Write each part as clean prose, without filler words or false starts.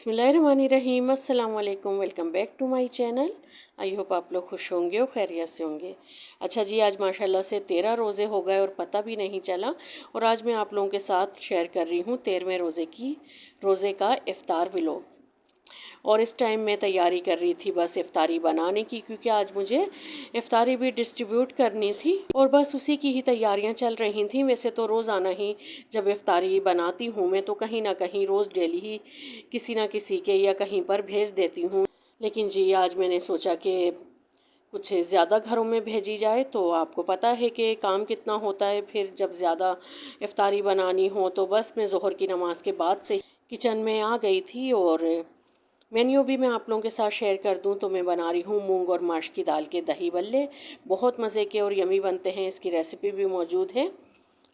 बिस्मिल्लाहिर्रहमानिर्रहीम, अस्सलाम वालेकुम। Welcome back to my channel. I hope आप लोग खुश होंगे और खैरियत से होंगे। अच्छा जी, आज माशाल्लाह से 13 रोज़े हो गए और पता भी नहीं चला। और आज मैं आप लोगों के साथ शेयर कर रही हूँ 13वें रोज़े का इफ़्तार व्लॉग। और इस टाइम मैं तैयारी कर रही थी बस इफ़्तारी बनाने की, क्योंकि आज मुझे इफ़्तारी भी डिस्ट्रीब्यूट करनी थी और बस उसी की ही तैयारियां चल रही थी। वैसे तो रोज़ाना ही जब इफ़्तारी बनाती हूँ मैं तो कहीं ना कहीं रोज़ डेली ही किसी ना किसी के या कहीं पर भेज देती हूँ, लेकिन जी आज मैंने सोचा कि कुछ ज़्यादा घरों में भेजी जाए। तो आपको पता है कि काम कितना होता है, फिर जब ज़्यादा इफ़्तारी बनानी हो तो बस मैं ज़ोहर की नमाज़ के बाद से किचन में आ गई थी। और मेन्यू भी मैं आप लोगों के साथ शेयर कर दूं तो मैं बना रही हूँ मूंग और माश की दाल के दही बल्ले। बहुत मज़े के और यमी बनते हैं, इसकी रेसिपी भी मौजूद है।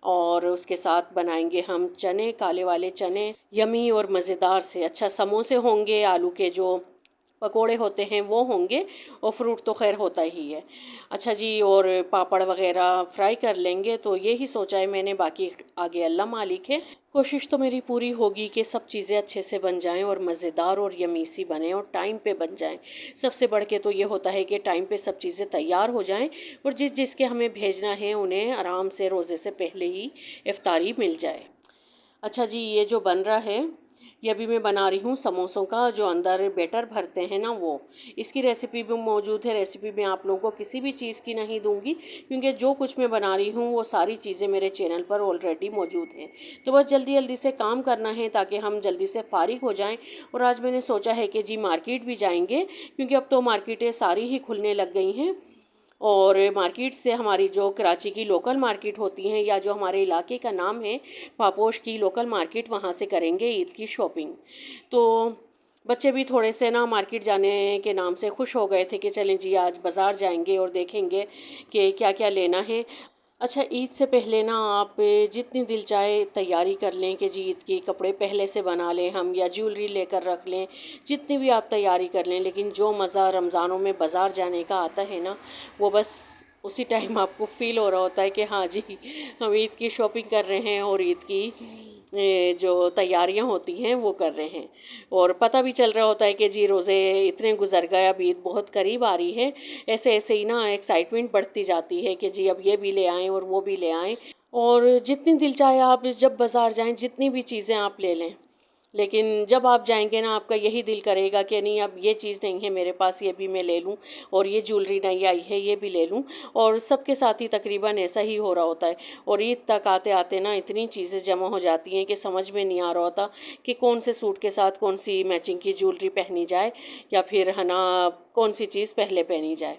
और उसके साथ बनाएंगे हम चने, काले वाले चने, यमी और मज़ेदार से। अच्छा, समोसे होंगे, आलू के जो पकोड़े होते हैं वो होंगे, और फ्रूट तो खैर होता ही है। अच्छा जी, और पापड़ वगैरह फ्राई कर लेंगे। तो ये ही सोचा है मैंने, बाकी आगे अल्लाह मालिक है। कोशिश तो मेरी पूरी होगी कि सब चीज़ें अच्छे से बन जाएं और मज़ेदार और यमी सी बने और टाइम पे बन जाएं। सबसे बढ़ के तो ये होता है कि टाइम पे सब चीज़ें तैयार हो जाएं और जिसके हमें भेजना है उन्हें आराम से रोज़े से पहले ही इफ़्तारी मिल जाए। अच्छा जी, ये जो बन रहा है ये अभी मैं बना रही हूँ समोसों का, जो अंदर बैटर भरते हैं ना वो। इसकी रेसिपी भी मौजूद है। रेसिपी मैं आप लोगों को किसी भी चीज़ की नहीं दूंगी, क्योंकि जो कुछ मैं बना रही हूँ वो सारी चीज़ें मेरे चैनल पर ऑलरेडी मौजूद हैं। तो बस जल्दी जल्दी से काम करना है ताकि हम जल्दी से फारिग हो जाएँ। और आज मैंने सोचा है कि जी मार्केट भी जाएंगे, क्योंकि अब तो मार्केटें सारी ही खुलने लग गई हैं। और मार्केट से हमारी जो कराची की लोकल मार्केट होती हैं, या जो हमारे इलाके का नाम है पापोश की लोकल मार्केट, वहाँ से करेंगे ईद की शॉपिंग। तो बच्चे भी थोड़े से ना मार्केट जाने के नाम से खुश हो गए थे कि चलें जी आज बाज़ार जाएंगे और देखेंगे कि क्या क्या लेना है। अच्छा, ईद से पहले ना आप जितनी दिल चाहे तैयारी कर लें कि जी ईद के कपड़े पहले से बना लें हम, या ज्वेलरी लेकर रख लें, जितनी भी आप तैयारी कर लें, लेकिन जो मज़ा रमज़ानों में बाज़ार जाने का आता है ना, वो बस उसी टाइम आपको फ़ील हो रहा होता है कि हाँ जी हम ईद की शॉपिंग कर रहे हैं और ईद की जो तैयारियां होती हैं वो कर रहे हैं। और पता भी चल रहा होता है कि जी रोज़े इतने गुजर गए, अब ईद बहुत करीब आ रही है। ऐसे ऐसे ही ना एक्साइटमेंट बढ़ती जाती है कि जी अब ये भी ले आएँ और वो भी ले आएँ। और जितनी दिल चाहे आप जब बाज़ार जाएं जितनी भी चीज़ें आप ले लें, लेकिन जब आप जाएंगे ना आपका यही दिल करेगा कि नहीं अब ये चीज़ नहीं है मेरे पास, ये भी मैं ले लूँ, और ये ज्वेलरी नहीं आई है ये भी ले लूँ। और सबके साथ ही तकरीबन ऐसा ही हो रहा होता है। और ईद तक आते आते ना इतनी चीज़ें जमा हो जाती हैं कि समझ में नहीं आ रहा होता कि कौन से सूट के साथ कौन सी मैचिंग की ज्वेलरी पहनी जाए, या फिर है ना कौन सी चीज़ पहले पहनी जाए।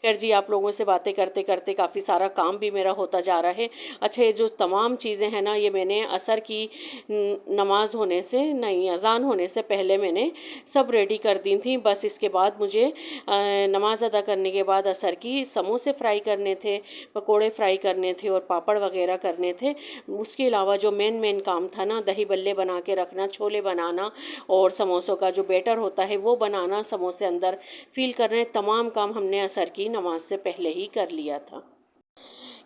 खैर जी, आप लोगों से बातें करते करते काफ़ी सारा काम भी मेरा होता जा रहा है। अच्छा, ये जो तमाम चीज़ें हैं ना, ये मैंने असर की नमाज होने से नहीं, अज़ान होने से पहले मैंने सब रेडी कर दी थी। बस इसके बाद मुझे नमाज अदा करने के बाद असर की समोसे फ्राई करने थे, पकोड़े फ्राई करने थे और पापड़ वगैरह करने थे। उसके अलावा जो मेन काम था ना, दही बल्ले बना के रखना, छोले बनाना और समोसों का जो बैटर होता है वो बनाना, समोसे अंदर फील करने, तमाम काम हमने असर की नमाज से पहले ही कर लिया था।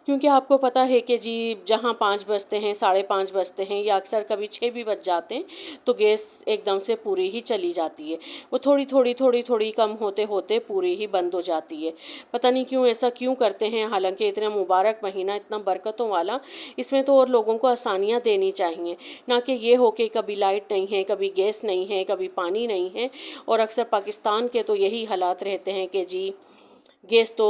क्योंकि आपको पता है कि जी जहाँ 5 बजते हैं, 5:30 बजते हैं, या अक्सर कभी 6 भी बज जाते हैं, तो गैस एकदम से पूरी ही चली जाती है। वो थोड़ी कम होते होते पूरी ही बंद हो जाती है। पता नहीं क्यों ऐसा क्यों करते हैं, हालांकि इतना मुबारक महीना, इतना बरकतों वाला, इसमें तो और लोगों को आसानियाँ देनी चाहिए, ना कि ये हो कि कभी लाइट नहीं है, कभी गैस नहीं है, कभी पानी नहीं है। और अक्सर पाकिस्तान के तो यही हालात रहते हैं कि जी गैस तो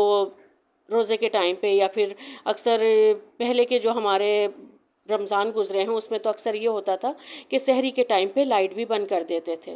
रोज़े के टाइम पे, या फिर अक्सर पहले के जो हमारे रमज़ान गुजरे हैं उसमें तो अक्सर ये होता था कि सहरी के टाइम पे लाइट भी बंद कर देते थे।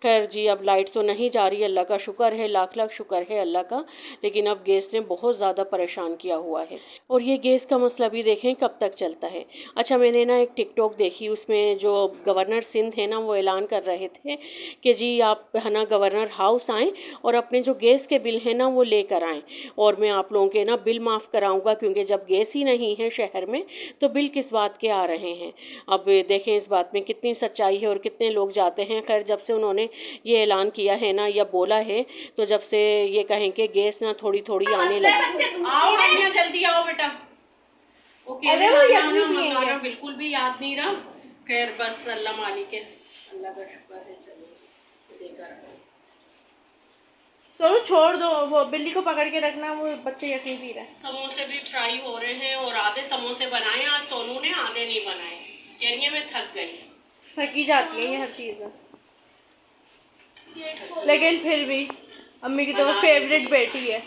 खैर जी, अब लाइट तो नहीं जा रही, अल्लाह का शुक्र है, लाख लाख शुक्र है अल्लाह का। लेकिन अब गैस ने बहुत ज़्यादा परेशान किया हुआ है। और ये गैस का मसला भी देखें कब तक चलता है। अच्छा, मैंने ना एक टिकटॉक देखी, उसमें जो गवर्नर सिंध है ना वो ऐलान कर रहे थे कि जी आप है ना गवर्नर हाउस आएँ और अपने जो गैस के बिल हैं ना वो लेकर आएँ, और मैं आप लोगों के ना बिल माफ़ कराऊंगा, क्योंकि जब गैस ही नहीं है शहर में तो बिल किस बात के आ रहे हैं। अब देखें इस बात में कितनी सच्चाई है और कितने लोग जाते हैं। खैर जब से उन्होंने ये ऐलान किया है ना या बोला है, तो जब से ये कहें कि गैस ना थोड़ी थोड़ी आने लगी। आओ यहाँ जल्दी आओ बेटा। ओके, बिल्कुल भी याद नहीं रहा। खैर बस अल्लाह मालिक है, अल्लाह का शुक्र है, चलो देकर सोनू छोड़ दो, वो बिल्ली को पकड़ के रखना, वो बच्चे यकीन पी रहे हैं। समोसे भी फ्राई हो रहे हैं और आधे समोसे बनाए आज सोनू ने, आधे नहीं बनाए। कह रही है मैं थक गई। थकी जाती है ये हर चीज़ में, लेकिन फिर भी अम्मी की तो फेवरेट बेटी है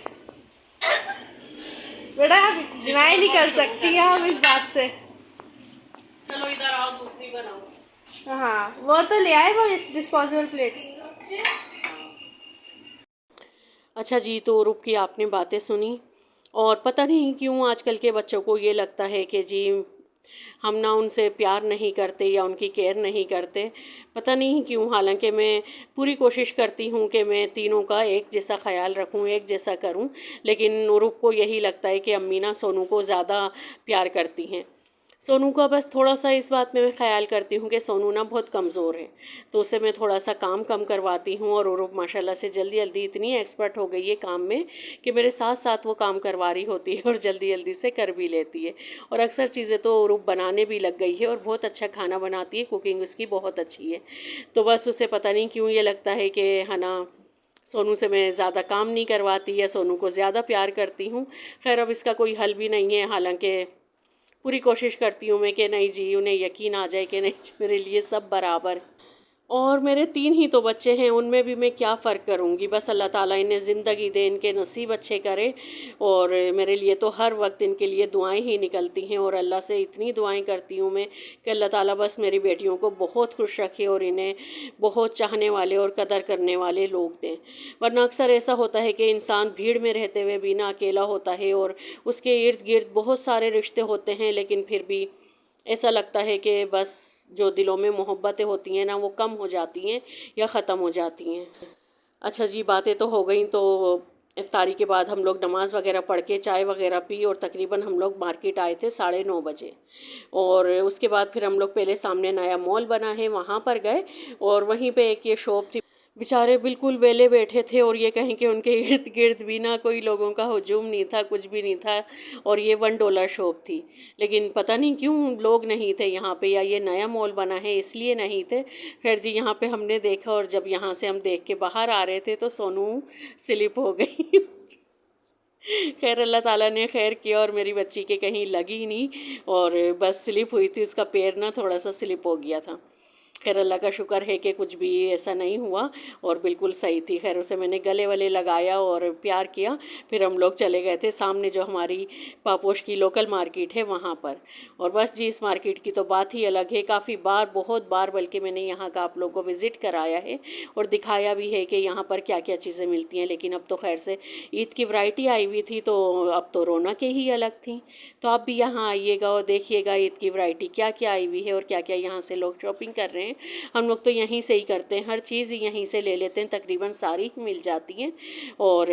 बेटा, आप डिनाई नहीं कर सकती हैं हम इस बात से। चलो इधर आओ, दूसरी बनाओ। हाँ वो तो ले आए, वो डिस्पोजेबल प्लेट्स। अच्छा जी, तो रूप की आपने बातें सुनी, और पता नहीं क्यों आजकल के बच्चों को ये लगता है कि जी हम ना उनसे प्यार नहीं करते या उनकी केयर नहीं करते, पता नहीं क्यों। हालांकि मैं पूरी कोशिश करती हूँ कि मैं तीनों का एक जैसा ख्याल रखूँ, एक जैसा करूँ, लेकिन रूप को यही लगता है कि अम्मी ना सोनू को ज़्यादा प्यार करती हैं। सोनू का बस थोड़ा सा इस बात में मैं ख्याल करती हूँ कि सोनू ना बहुत कमज़ोर है, तो उससे मैं थोड़ा सा काम कम करवाती हूँ, और रूप माशाल्लाह से जल्दी जल्दी इतनी एक्सपर्ट हो गई है काम में कि मेरे साथ साथ वो काम करवा रही होती है और जल्दी जल्दी से कर भी लेती है। और अक्सर चीज़ें तो रूप बनाने भी लग गई है और बहुत अच्छा खाना बनाती है, कुकिंग उसकी बहुत अच्छी है। तो बस उसे पता नहीं क्यों ये लगता है कि है ना सोनू से मैं ज़्यादा काम नहीं करवाती या सोनू को ज़्यादा प्यार करती हूँ। खैर अब इसका कोई हल भी नहीं है, हालांकि पूरी कोशिश करती हूँ मैं कि नहीं जी उन्हें यकीन आ जाए कि नहीं मेरे लिए सब बराबर। और मेरे 3 ही तो बच्चे हैं, उनमें भी मैं क्या फ़र्क करूँगी। बस अल्लाह ताला इन्हें ज़िंदगी दे, इनके नसीब अच्छे करे, और मेरे लिए तो हर वक्त इनके लिए दुआएं ही निकलती हैं। और अल्लाह से इतनी दुआएं करती हूँ मैं कि अल्लाह ताला बस मेरी बेटियों को बहुत खुश रखे और इन्हें बहुत चाहने वाले और कदर करने वाले लोग दें। वरना अक्सर ऐसा होता है कि इंसान भीड़ में रहते हुए भी ना अकेला होता है, और उसके इर्द गिर्द बहुत सारे रिश्ते होते हैं, लेकिन फिर भी ऐसा लगता है कि बस जो दिलों में मोहब्बतें होती हैं ना वो कम हो जाती हैं या ख़त्म हो जाती हैं। अच्छा जी, बातें तो हो गई, तो इफ्तारी के बाद हम लोग नमाज़ वगैरह पढ़ के चाय वगैरह पी, और तकरीबन हम लोग मार्केट आए थे 9:30 बजे। और उसके बाद फिर हम लोग पहले सामने नया मॉल बना है वहाँ पर गए, और वहीं पे एक ये शॉप थी। बेचारे बिल्कुल वेले बैठे थे, और ये कहें कि उनके इर्द गिर्द भी ना कोई लोगों का हुजूम नहीं था, कुछ भी नहीं था। और ये $1 शॉप थी, लेकिन पता नहीं क्यों लोग नहीं थे यहाँ पे, या ये नया मॉल बना है इसलिए नहीं थे। खैर जी, यहाँ पे हमने देखा, और जब यहाँ से हम देख के बाहर आ रहे थे तो सोनू स्लिप हो गई खैर अल्लाह ताला ने खैर किया, और मेरी बच्ची के कहीं लगी नहीं, और बस स्लिप हुई थी, उसका पैर ना थोड़ा सा स्लिप हो गया था। खैर अल्लाह का शुक्र है कि कुछ भी ऐसा नहीं हुआ, और बिल्कुल सही थी। खैर उसे मैंने गले वले लगाया और प्यार किया। फिर हम लोग चले गए थे सामने जो हमारी पापोश की लोकल मार्केट है वहाँ पर। और बस जी, इस मार्केट की तो बात ही अलग है। काफ़ी बार, बहुत बार बल्कि मैंने यहाँ का आप लोगों को विज़िट कराया है और दिखाया भी है कि यहाँ पर क्या क्या चीज़ें मिलती हैं। लेकिन अब तो खैर से ईद की वैरायटी आई हुई थी, तो अब तो रौनकें ही अलग थी। तो आप भी यहाँ आइएगा और देखिएगा ईद की वैरायटी क्या क्या आई हुई है और क्या क्या यहाँ से लोग शॉपिंग कर रहे हैं। हम लोग तो यहीं से ही करते हैं, हर चीज़ यहीं से ले लेते हैं, तकरीबन सारी ही मिल जाती हैं। और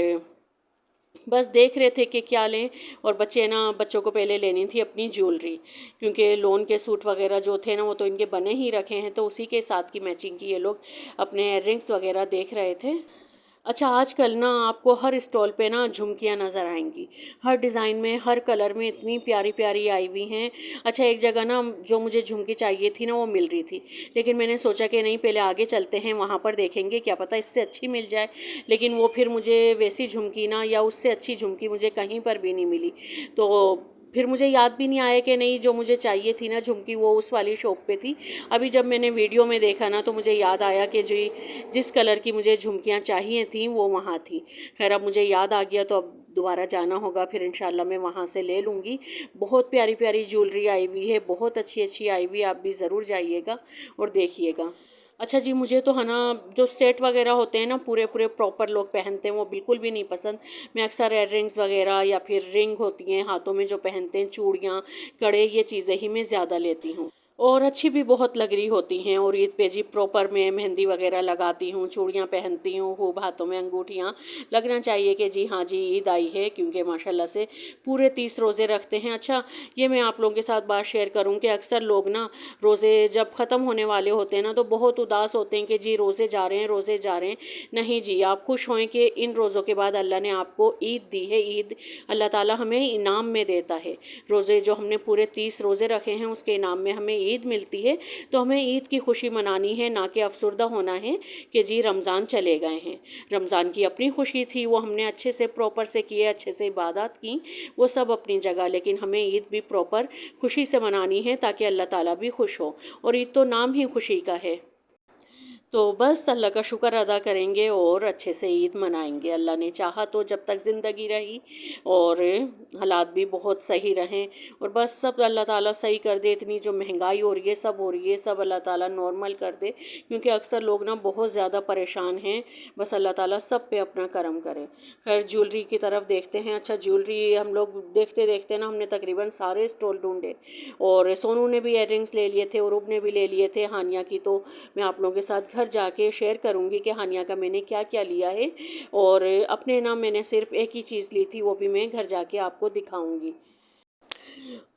बस देख रहे थे कि क्या लें। और बच्चों को पहले लेनी थी अपनी ज्वेलरी, क्योंकि लोन के सूट वगैरह जो थे ना वो तो इनके बने ही रखे हैं, तो उसी के साथ की मैचिंग की ये लोग अपने इयररिंग्स वगैरह देख रहे थे। अच्छा, आजकल ना आपको हर स्टॉल पे ना झुमकियाँ नज़र आएंगी, हर डिज़ाइन में, हर कलर में, इतनी प्यारी प्यारी आई हुई हैं। अच्छा, एक जगह ना जो मुझे झुमकी चाहिए थी ना वो मिल रही थी, लेकिन मैंने सोचा कि नहीं, पहले आगे चलते हैं, वहाँ पर देखेंगे, क्या पता इससे अच्छी मिल जाए। लेकिन वो फिर मुझे वैसी झुमकी ना या उससे अच्छी झुमकी मुझे कहीं पर भी नहीं मिली। तो फिर मुझे याद भी नहीं आया कि नहीं, जो मुझे चाहिए थी ना झुमकी वो उस वाली शॉप पे थी। अभी जब मैंने वीडियो में देखा ना तो मुझे याद आया कि जिस कलर की मुझे झुमकियाँ चाहिए थी वो वहाँ थी। खैर अब मुझे याद आ गया, तो अब दोबारा जाना होगा, फिर इंशाल्लाह मैं वहाँ से ले लूँगी। बहुत प्यारी प्यारी ज्वेलरी आई हुई है, बहुत अच्छी अच्छी आई हुई है, आप भी ज़रूर जाइएगा और देखिएगा। अच्छा जी, मुझे तो है ना जो सेट वगैरह होते हैं ना पूरे पूरे प्रॉपर लोग पहनते हैं वो बिल्कुल भी नहीं पसंद। मैं अक्सर इयर रिंग्स वगैरह या फिर रिंग होती हैं हाथों में जो पहनते हैं, चूड़ियाँ, कड़े, ये चीज़ें ही मैं ज़्यादा लेती हूँ, और अच्छी भी बहुत लग रही होती हैं। और ईद पे जी प्रॉपर मैं मेहंदी वगैरह लगाती हूँ, चूड़ियाँ पहनती हूँ, खूब हाथों में अंगूठियाँ, लगना चाहिए कि जी हाँ जी ईद आई है, क्योंकि माशाल्लाह से पूरे 30 रोज़े रखते हैं। अच्छा, ये मैं आप लोगों के साथ बात शेयर करूँ कि अक्सर लोग ना रोज़े जब ख़त्म होने वाले होते हैं ना तो बहुत उदास होते हैं कि जी रोज़े जा रहे हैं, रोज़े जा रहे हैं। नहीं जी, आप खुश हों कि इन रोज़ों के बाद अल्लाह ने आपको ईद दी है। ईद अल्लाह ताला हमें इनाम में देता है। रोज़े जो हमने पूरे 30 रोज़े रखे हैं उसके इनाम में हमें ईद मिलती है तो हमें ईद की खुशी मनानी है, ना कि अफसरदा होना है कि जी रमज़ान चले गए हैं। रमज़ान की अपनी खुशी थी, वो हमने अच्छे से प्रॉपर से किए, अच्छे से इबादत की, वो सब अपनी जगह, लेकिन हमें ईद भी प्रॉपर खुशी से मनानी है ताकि अल्लाह ताला भी खुश हो। और ईद तो नाम ही खुशी का है। तो बस अल्लाह का शुक्र अदा करेंगे और अच्छे से ईद मनाएंगे। अल्लाह ने चाहा तो जब तक ज़िंदगी रही और हालात भी बहुत सही रहें, और बस सब अल्लाह ताला सही कर दे। इतनी जो महंगाई हो रही है, सब हो रही है, सब अल्लाह ताला नॉर्मल कर दे, क्योंकि अक्सर लोग ना बहुत ज़्यादा परेशान हैं। बस अल्लाह ताला सब पे अपना करम करे। खैर ज्वेलरी की तरफ देखते हैं। अच्छा, ज्वेलरी हम लोग देखते देखते ना हमने तकरीबन सारे स्टॉल ढूंढे, और सोनू ने भी इयररिंग्स ले लिए थे, उरूब ने भी ले लिए थे। हानिया की तो मैं आप लोगों के साथ घर जाके शेयर करूंगी कि हानिया का मैंने क्या क्या लिया है, और अपने ना मैंने सिर्फ एक ही चीज़ ली थी, वो भी मैं घर जाके आपको दिखाऊंगी।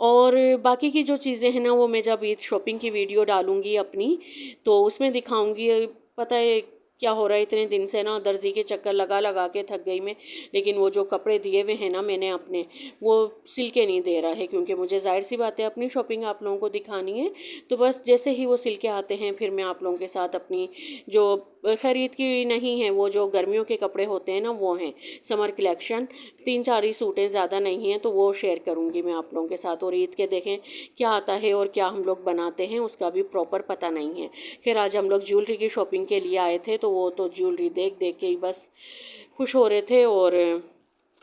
और बाकी की जो चीज़ें हैं ना वो मैं जब ईद शॉपिंग की वीडियो डालूंगी अपनी, तो उसमें दिखाऊंगी। पता है क्या हो रहा है, इतने दिन से ना दर्जी के चक्कर लगा लगा के थक गई मैं, लेकिन वो जो कपड़े दिए हुए हैं ना मैंने अपने, वो सिल के नहीं दे रहा है, क्योंकि मुझे जाहिर सी बात है अपनी शॉपिंग आप लोगों को दिखानी है। तो बस जैसे ही वो सिल के आते हैं फिर मैं आप लोगों के साथ अपनी जो ख़रीद की नहीं है, वो जो गर्मियों के कपड़े होते हैं ना वो हैं समर कलेक्शन, 3-4 ही सूटें, ज़्यादा नहीं हैं, तो वो शेयर करूँगी मैं आप लोगों के साथ। और ईद के देखें क्या आता है और क्या हम लोग बनाते हैं उसका भी प्रॉपर पता नहीं है। खैर आज हम लोग ज्वेलरी की शॉपिंग के लिए आए थे, तो वो तो ज्वेलरी देख देख के ही बस खुश हो रहे थे और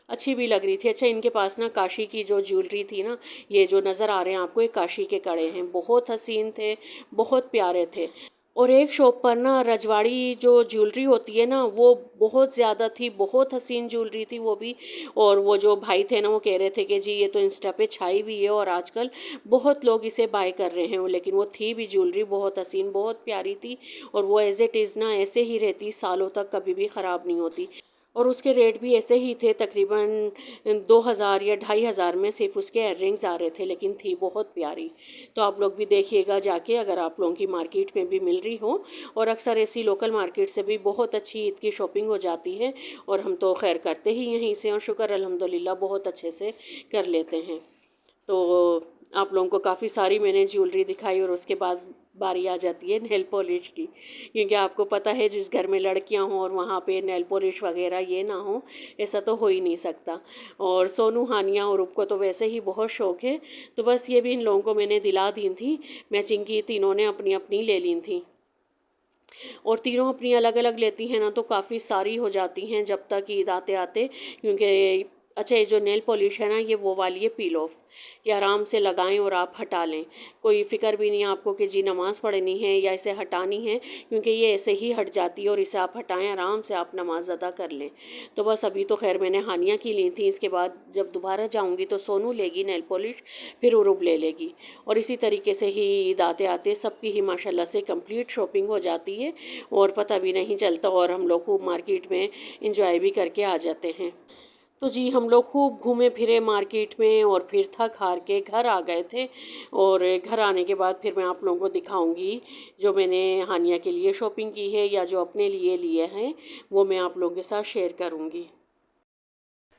अच्छी भी लग रही थी। अच्छा, इनके पास ना काशी की जो ज्वेलरी थी ना, ये जो नज़र आ रहे हैं आपको, ये काशी के कड़े हैं, बहुत हसीन थे, बहुत प्यारे थे। और एक शॉप पर ना रजवाड़ी जो ज्वेलरी होती है ना वो बहुत ज़्यादा थी, बहुत हसीन ज्वेलरी थी वो भी। और वो जो भाई थे ना वो कह रहे थे कि जी ये तो इंस्टा पे छाई हुई है और आजकल बहुत लोग इसे बाय कर रहे हैं, लेकिन वो थी भी ज्वेलरी बहुत हसीन, बहुत प्यारी थी। और वो एज इट इज़ ना ऐसे ही रहती, सालों तक कभी भी ख़राब नहीं होती। और उसके रेट भी ऐसे ही थे, तकरीबन 2000 या 2500 में सिर्फ उसके इयररिंग्स आ रहे थे, लेकिन थी बहुत प्यारी। तो आप लोग भी देखिएगा जाके, अगर आप लोगों की मार्केट में भी मिल रही हो। और अक्सर ऐसी लोकल मार्केट से भी बहुत अच्छी ईद की शॉपिंग हो जाती है, और हम तो खैर करते ही यहीं से, और शुक्र अल्हम्दुलिल्लाह बहुत अच्छे से कर लेते हैं। तो आप लोगों को काफ़ी सारी मैंने ज्वेलरी दिखाई, और उसके बाद बारी आ जाती है नेल पॉलिश की, क्योंकि आपको पता है जिस घर में लड़कियां हों और वहाँ पे नेल पॉलिश वगैरह ये ना हो, ऐसा तो हो ही नहीं सकता। और सोनू, हानिया और रूप को तो वैसे ही बहुत शौक़ है, तो बस ये भी इन लोगों को मैंने दिला दी थी मैचिंग की, तीनों ने अपनी अपनी ले ली थी। और तीनों अपनी अलग अलग लेती हैं ना तो काफ़ी सारी हो जाती हैं जब तक ईद आते आते, क्योंकि अच्छा ये जो नेल पॉलिश है ना ये वो वाली है पील ऑफ, ये आराम से लगाएं और आप हटा लें, कोई फ़िक्र भी नहीं आपको कि जी नमाज़ पढ़नी है या इसे हटानी है, क्योंकि ये ऐसे ही हट जाती है और इसे आप हटाएं आराम से आप नमाज़ अदा कर लें। तो बस अभी तो खैर मैंने हानिया की ली थी, इसके बाद जब दोबारा जाऊँगी तो सोनू लेगी नेल पॉलिश, फिर उरूब ले लेगी, और इसी तरीके से ही ईद आते आते सबकी ही माशाल्लाह से कंप्लीट शॉपिंग हो जाती है और पता भी नहीं चलता, और हम लोग खूब मार्केट में इंजॉय भी करके आ जाते हैं। तो जी हम लोग खूब घूमे फिरे मार्केट में, और फिर थक हार के घर आ गए थे। और घर आने के बाद फिर मैं आप लोगों को दिखाऊंगी जो मैंने हानिया के लिए शॉपिंग की है या जो अपने लिए लिए हैं, वो मैं आप लोगों के साथ शेयर करूंगी।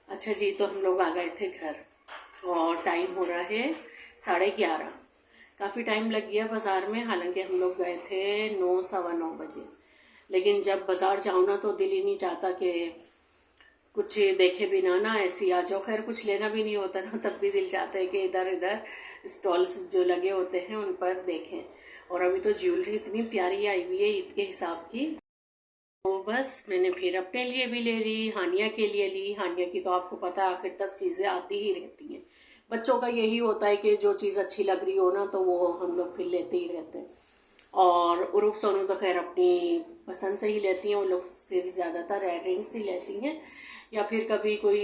अच्छा जी, तो हम लोग आ गए थे घर, और टाइम हो रहा है 11:30। काफ़ी टाइम लग गया बाज़ार में, हालांकि हम लोग गए थे 9, सवा 9 बजे। लेकिन जब बाज़ार जाओ ना तो दिल ही नहीं चाहता कि कुछ देखे बिना ना ऐसी आ जाओ। खैर कुछ लेना भी नहीं होता ना, तब भी दिल चाहता है कि इधर इधर स्टॉल्स जो लगे होते हैं उन पर देखें। और अभी तो ज्वेलरी इतनी प्यारी आई हुई है ईद के हिसाब की, तो बस मैंने फिर अपने लिए भी ले ली, हानिया के लिए ली। हानिया की तो आपको पता है आखिर तक चीज़ें आती ही रहती हैं, बच्चों का यही होता है कि जो चीज़ अच्छी लग रही हो ना तो वो हम लोग फिर लेते ही रहते हैं। और उरूब सोनू तो खैर अपनी पसंद से ही लेती हैं, वो लोग सिर्फ ज़्यादातर इयररिंग्स ही लेती हैं, या फिर कभी कोई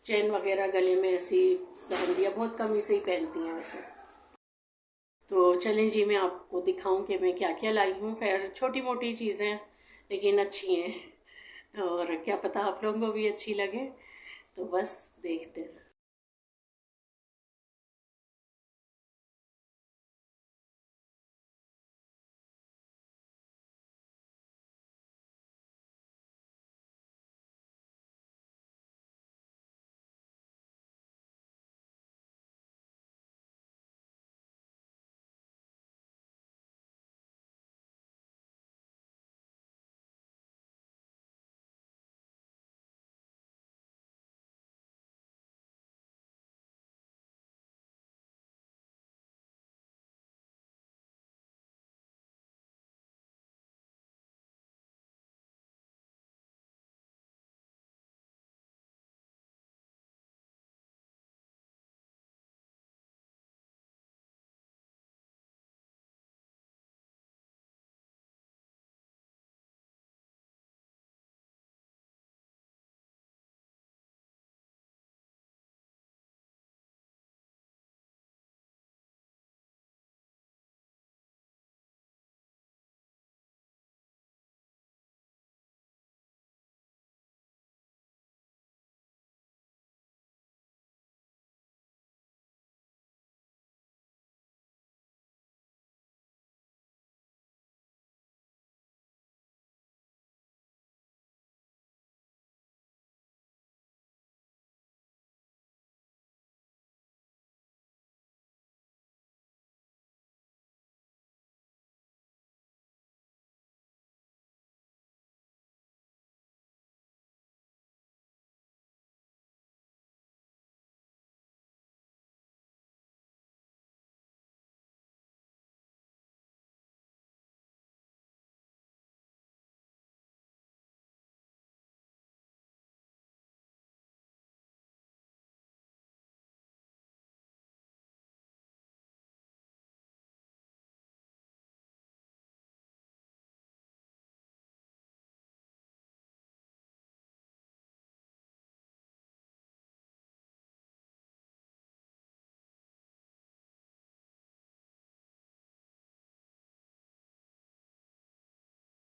चेन वगैरह गले में ऐसी पहन लिया, बहुत कम इसे ही पहनती हैं वैसे। तो चलें जी, मैं आपको दिखाऊं कि मैं क्या क्या लाई हूँ। खैर छोटी मोटी चीज़ें लेकिन अच्छी हैं, और क्या पता आप लोगों को भी अच्छी लगे, तो बस देखते हैं।